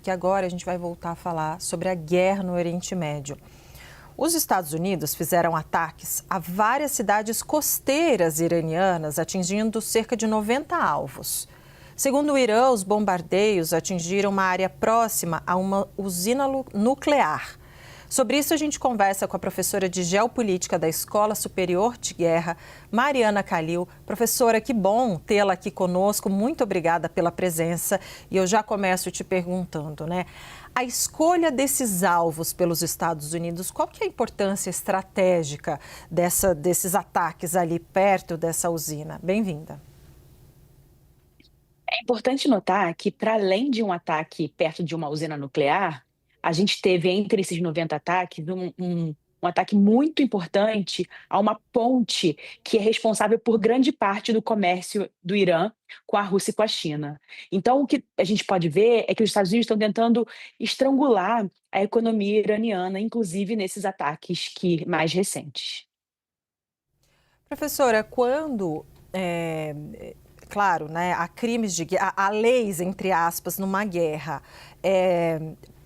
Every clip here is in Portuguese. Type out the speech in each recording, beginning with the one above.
porque agora a gente vai voltar a falar sobre a guerra no Oriente Médio. Os Estados Unidos fizeram ataques a várias cidades costeiras iranianas, atingindo cerca de 90 alvos. Segundo o Irã, os bombardeios atingiram uma área próxima a uma usina nuclear. Sobre isso, a gente conversa com a professora de Geopolítica da Escola Superior de Guerra, Mariana Khalil. Professora, que bom tê-la aqui conosco. Muito obrigada pela presença. E eu já começo te perguntando, né? A escolha desses alvos pelos Estados Unidos, qual que é a importância estratégica desses ataques ali perto dessa usina? Bem-vinda. É importante notar que, para além de um ataque perto de uma usina nuclear, a gente teve entre esses 90 ataques um ataque muito importante a uma ponte que é responsável por grande parte do comércio do Irã com a Rússia e com a China. Então, o que a gente pode ver é que os Estados Unidos estão tentando estrangular a economia iraniana, inclusive nesses ataques mais recentes. Professora, quando, claro, né, há crimes de guerra, há leis, entre aspas, numa guerra,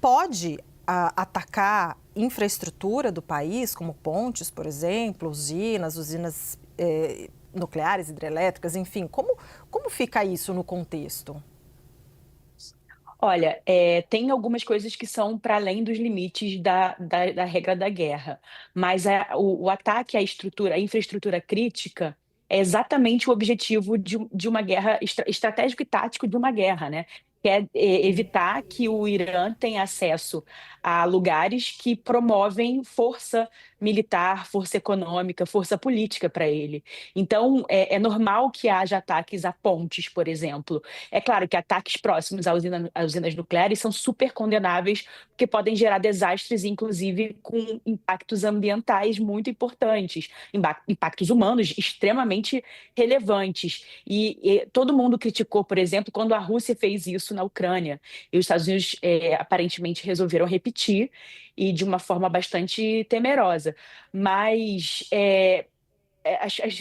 pode atacar infraestrutura do país, como pontes, por exemplo, usinas nucleares, hidrelétricas, enfim, como fica isso no contexto? Olha, tem algumas coisas que são para além dos limites da regra da guerra, mas o ataque à infraestrutura crítica é exatamente o objetivo de uma guerra, estratégico e tático de uma guerra, né? Que é evitar que o Irã tenha acesso a lugares que promovem força militar, força econômica, força política para ele. Então, é normal que haja ataques a pontes, por exemplo. É claro que ataques próximos a usinas nucleares são super condenáveis, porque podem gerar desastres, inclusive com impactos ambientais muito importantes, impactos humanos extremamente relevantes. E todo mundo criticou, por exemplo, quando a Rússia fez isso na Ucrânia. E os Estados Unidos aparentemente resolveram repetir, e de uma forma bastante temerosa. Mas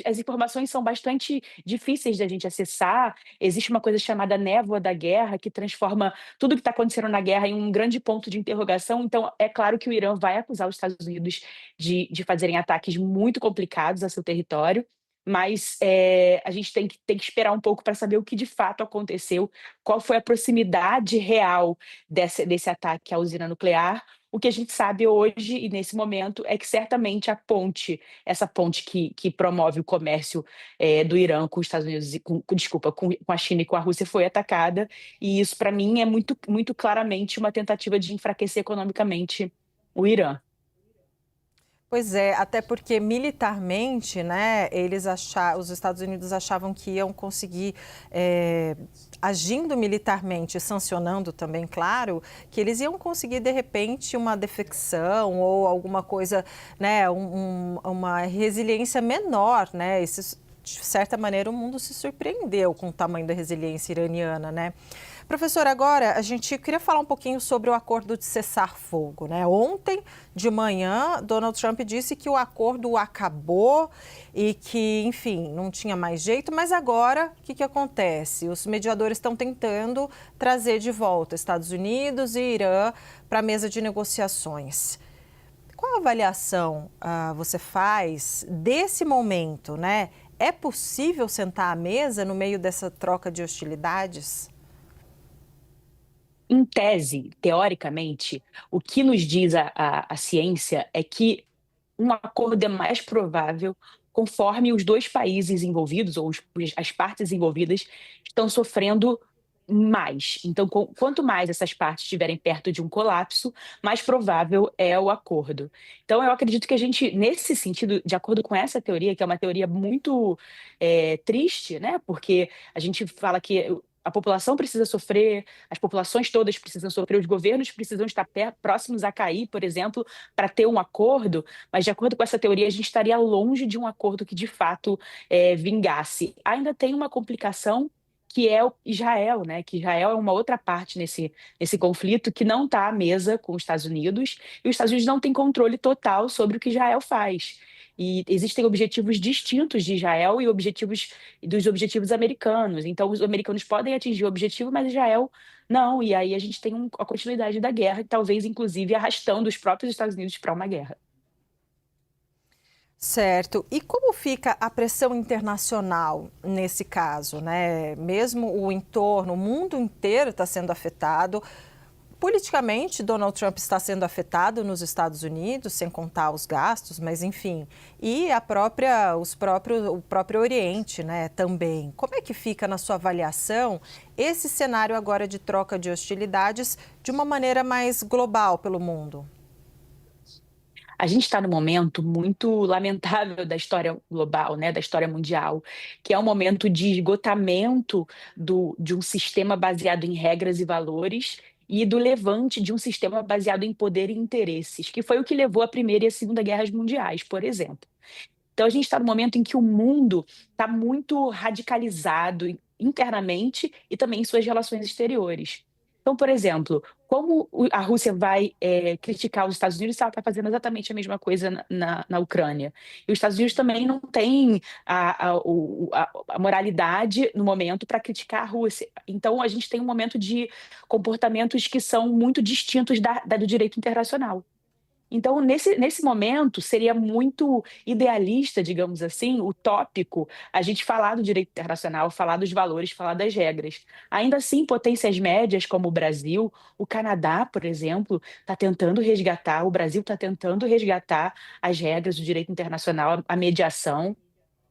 as informações são bastante difíceis da gente acessar. Existe uma coisa chamada névoa da guerra, que transforma tudo que está acontecendo na guerra em um grande ponto de interrogação. Então, é claro que o Irã vai acusar os Estados Unidos de fazerem ataques muito complicados a seu território, mas a gente tem que esperar um pouco para saber o que de fato aconteceu, qual foi a proximidade real desse ataque à usina nuclear. O que a gente sabe hoje e nesse momento é que certamente essa ponte que promove o comércio do Irã com os Estados Unidos e desculpa, com a China e com a Rússia foi atacada, e isso para mim é muito, muito claramente uma tentativa de enfraquecer economicamente o Irã. Pois é, até porque militarmente, né, os Estados Unidos achavam que iam conseguir, agindo militarmente, sancionando também, claro, que eles iam conseguir, de repente, uma defecção ou alguma coisa, né, uma resiliência menor, né, de certa maneira o mundo se surpreendeu com o tamanho da resiliência iraniana, né? Professor, agora a gente queria falar um pouquinho sobre o acordo de cessar-fogo, né? Ontem de manhã, Donald Trump disse que o acordo acabou e que, enfim, não tinha mais jeito, mas agora o que acontece? Os mediadores estão tentando trazer de volta Estados Unidos e Irã para a mesa de negociações. Qual avaliação você faz desse momento, né? É possível sentar à mesa no meio dessa troca de hostilidades? Em tese, teoricamente, o que nos diz a ciência é que um acordo é mais provável conforme os dois países envolvidos, ou as partes envolvidas, estão sofrendo mais. Então, quanto mais essas partes estiverem perto de um colapso, mais provável é o acordo. Então, eu acredito que a gente, nesse sentido, de acordo com essa teoria, que é uma teoria muito triste, né? Porque a gente fala que a população precisa sofrer, as populações todas precisam sofrer, os governos precisam estar próximos a cair, por exemplo, para ter um acordo, mas de acordo com essa teoria, a gente estaria longe de um acordo que de fato vingasse. Ainda tem uma complicação, que é o Israel, né? Que Israel é uma outra parte nesse conflito, que não está à mesa com os Estados Unidos, e os Estados Unidos não têm controle total sobre o que Israel faz. E existem objetivos distintos de Israel e objetivos dos objetivos americanos. Então, os americanos podem atingir o objetivo, mas Israel não. E aí a gente tem a continuidade da guerra, talvez inclusive arrastando os próprios Estados Unidos para uma guerra. Certo. E como fica a pressão internacional nesse caso, né? Mesmo o entorno, o mundo inteiro está sendo afetado. Politicamente, Donald Trump está sendo afetado nos Estados Unidos, sem contar os gastos, mas enfim. E o próprio Oriente, né, também. Como é que fica na sua avaliação esse cenário agora de troca de hostilidades de uma maneira mais global pelo mundo? A gente está num momento muito lamentável da história global, né, da história mundial, que é um momento de esgotamento de um sistema baseado em regras e valores e do levante de um sistema baseado em poder e interesses, que foi o que levou à Primeira e à Segunda Guerras Mundiais, por exemplo. Então, a gente está num momento em que o mundo está muito radicalizado internamente e também em suas relações exteriores. Então, por exemplo, como a Rússia vai criticar os Estados Unidos se ela está fazendo exatamente a mesma coisa na Ucrânia? E os Estados Unidos também não têm a moralidade no momento para criticar a Rússia. Então, a gente tem um momento de comportamentos que são muito distintos do direito internacional. Então, nesse momento, seria muito idealista, digamos assim, utópico, a gente falar do direito internacional, falar dos valores, falar das regras. Ainda assim, potências médias como o Brasil, o Canadá, por exemplo, está tentando resgatar, o Brasil está tentando resgatar as regras do direito internacional, a mediação,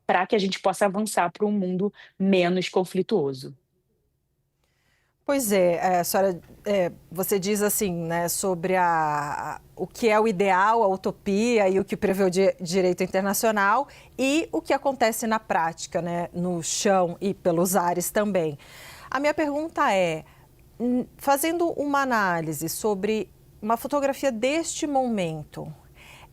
para que a gente possa avançar para um mundo menos conflituoso. Pois é, a senhora, você diz assim, né, sobre o que é o ideal, a utopia e o que prevê o direito internacional e o que acontece na prática, né, no chão e pelos ares também. A minha pergunta é, fazendo uma análise sobre uma fotografia deste momento,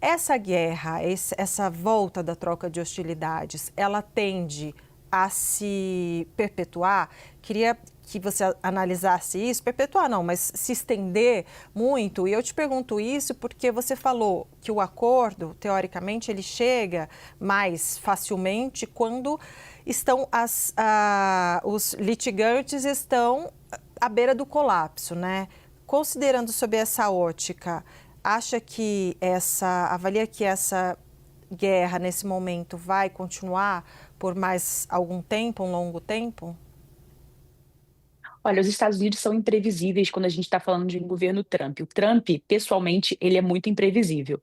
essa guerra, essa volta da troca de hostilidades, ela tende a se perpetuar? Queria que você analisasse isso, perpetuar não, mas se estender muito. E eu te pergunto isso porque você falou que o acordo, teoricamente, ele chega mais facilmente quando os litigantes estão à beira do colapso, né? Considerando sob essa ótica, avalia que essa guerra nesse momento vai continuar por mais algum tempo, um longo tempo? Olha, os Estados Unidos são imprevisíveis quando a gente está falando de um governo Trump. O Trump, pessoalmente, ele é muito imprevisível.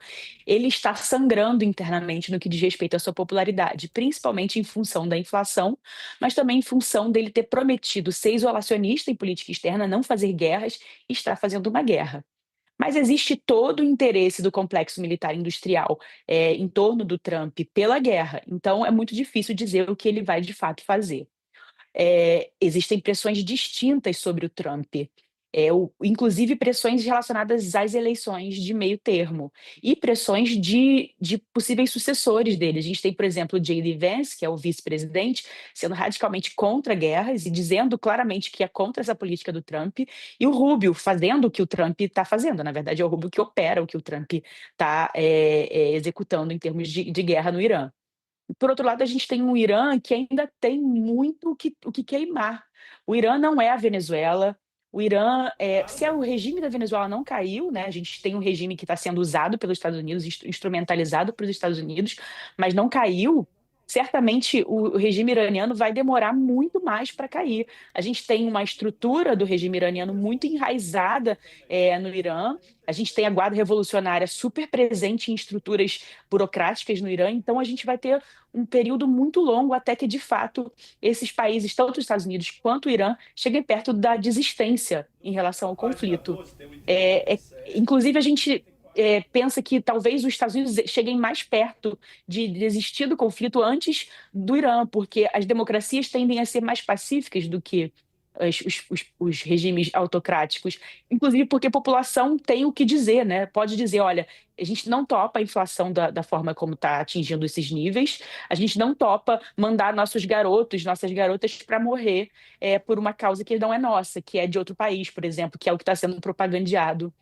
Ele está sangrando internamente no que diz respeito à sua popularidade, principalmente em função da inflação, mas também em função dele ter prometido ser isolacionista em política externa, não fazer guerras e estar fazendo uma guerra. Mas existe todo o interesse do complexo militar industrial em torno do Trump pela guerra. Então, é muito difícil dizer o que ele vai de fato fazer. Existem pressões distintas sobre o Trump, inclusive pressões relacionadas às eleições de meio termo e pressões de possíveis sucessores dele. A gente tem, por exemplo, o J.D. Vance, que é o vice-presidente, sendo radicalmente contra guerras e dizendo claramente que é contra essa política do Trump, e o Rubio fazendo o que o Trump está fazendo. Na verdade, é o Rubio que opera o que o Trump está executando em termos de guerra no Irã. Por outro lado, a gente tem um Irã que ainda tem muito o que queimar. O Irã não é a Venezuela. O Irã, se o regime da Venezuela não caiu, né, a gente tem um regime que está sendo usado pelos Estados Unidos, instrumentalizado pelos Estados Unidos, mas não caiu. Certamente o regime iraniano vai demorar muito mais para cair. A gente tem uma estrutura do regime iraniano muito enraizada no Irã. A gente tem a Guarda Revolucionária super presente em estruturas burocráticas no Irã. Então, a gente vai ter um período muito longo até que, de fato, esses países, tanto os Estados Unidos quanto o Irã, cheguem perto da desistência em relação ao conflito. Inclusive, a gente pensa que talvez os Estados Unidos cheguem mais perto de desistir do conflito antes do Irã, porque as democracias tendem a ser mais pacíficas do que os regimes autocráticos, inclusive porque a população tem o que dizer, né? Pode dizer, olha, a gente não topa a inflação da forma como está atingindo esses níveis, a gente não topa mandar nossos garotos, nossas garotas para morrer por uma causa que não é nossa, que é de outro país, por exemplo, que é o que está sendo propagandeado.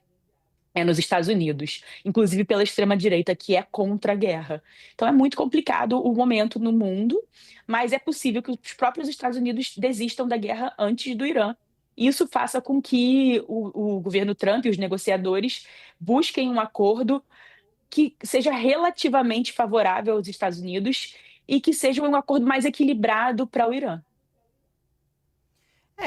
nos Estados Unidos, inclusive pela extrema-direita, que é contra a guerra. Então é muito complicado o momento no mundo, mas é possível que os próprios Estados Unidos desistam da guerra antes do Irã. Isso faça com que o governo Trump e os negociadores busquem um acordo que seja relativamente favorável aos Estados Unidos e que seja um acordo mais equilibrado para o Irã.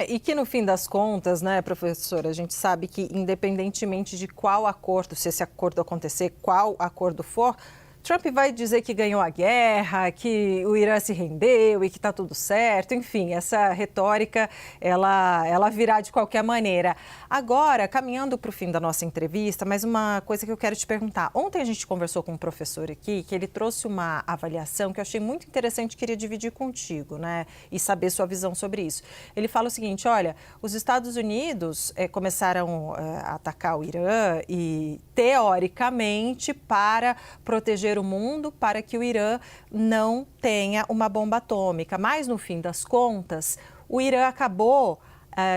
E que no fim das contas, né, professora, a gente sabe que independentemente de qual acordo, se esse acordo acontecer, qual acordo for, Trump vai dizer que ganhou a guerra, que o Irã se rendeu e que está tudo certo. Enfim, essa retórica, ela virá de qualquer maneira. Agora, caminhando para o fim da nossa entrevista, mais uma coisa que eu quero te perguntar. Ontem a gente conversou com um professor aqui, que ele trouxe uma avaliação que eu achei muito interessante, queria dividir contigo, né? E saber sua visão sobre isso. Ele fala o seguinte, olha, os Estados Unidos começaram a atacar o Irã e, teoricamente, para proteger o mundo, para que o Irã não tenha uma bomba atômica. Mas, no fim das contas, o Irã acabou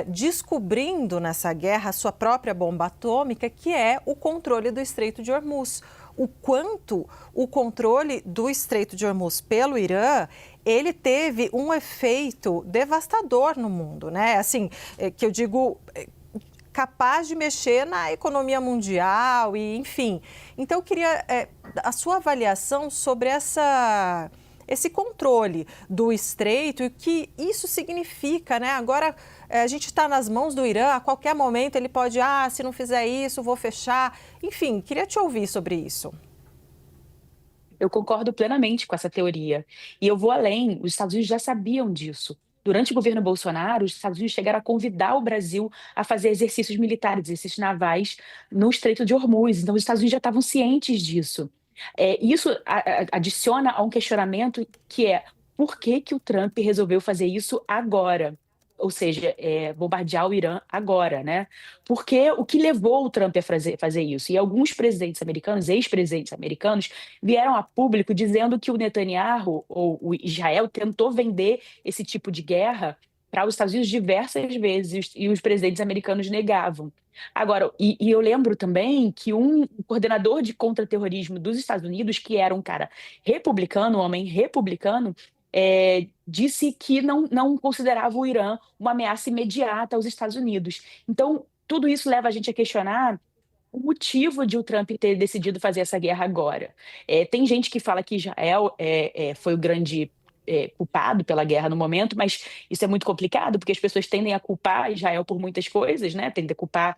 descobrindo nessa guerra a sua própria bomba atômica, que é o controle do Estreito de Hormuz. O quanto o controle do Estreito de Hormuz pelo Irã, ele teve um efeito devastador no mundo, né? Assim, que eu digo capaz de mexer na economia mundial e, enfim. Então, eu queria a sua avaliação sobre esse controle do estreito e o que isso significa, né? Agora, a gente está nas mãos do Irã, a qualquer momento ele pode, se não fizer isso, vou fechar. Enfim, queria te ouvir sobre isso. Eu concordo plenamente com essa teoria. E eu vou além, os Estados Unidos já sabiam disso. Durante o governo Bolsonaro, os Estados Unidos chegaram a convidar o Brasil a fazer exercícios militares, exercícios navais no Estreito de Hormuz. Então, os Estados Unidos já estavam cientes disso. Isso adiciona a um questionamento que é por que que o Trump resolveu fazer isso agora? Ou seja, bombardear o Irã agora, né? Porque o que levou o Trump a fazer isso? E alguns presidentes americanos, ex-presidentes americanos, vieram a público dizendo que o Netanyahu, ou o Israel, tentou vender esse tipo de guerra para os Estados Unidos diversas vezes e os presidentes americanos negavam. Agora, e eu lembro também que um coordenador de contra-terrorismo dos Estados Unidos, que era um cara republicano, um homem republicano, disse que não considerava o Irã uma ameaça imediata aos Estados Unidos. Então, tudo isso leva a gente a questionar o motivo de o Trump ter decidido fazer essa guerra agora. Tem gente que fala que Israel foi o grande culpado pela guerra no momento, mas isso é muito complicado, porque as pessoas tendem a culpar Israel por muitas coisas, né? Tendem a culpar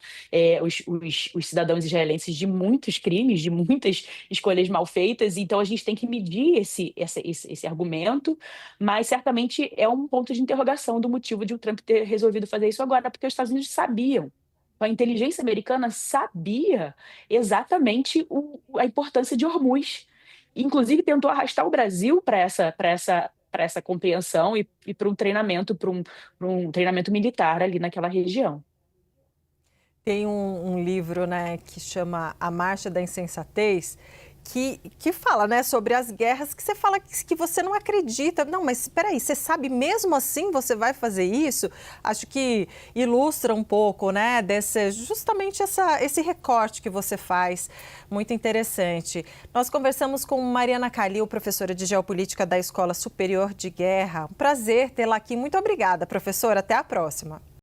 os cidadãos israelenses de muitos crimes, de muitas escolhas mal feitas, então a gente tem que medir esse argumento, mas certamente é um ponto de interrogação do motivo de o Trump ter resolvido fazer isso agora, porque os Estados Unidos sabiam. A inteligência americana sabia exatamente a importância de Hormuz. Inclusive, tentou arrastar o Brasil para essa compreensão e para um treinamento, para um treinamento militar ali naquela região. Tem um livro, né, que chama A Marcha da Insensatez, que fala, né, sobre as guerras que você fala que você não acredita. Não, mas espera aí, você sabe mesmo assim você vai fazer isso? Acho que ilustra um pouco, né, justamente esse recorte que você faz, muito interessante. Nós conversamos com Mariana Calil, professora de Geopolítica da Escola Superior de Guerra. Um prazer tê-la aqui. Muito obrigada, professora. Até a próxima.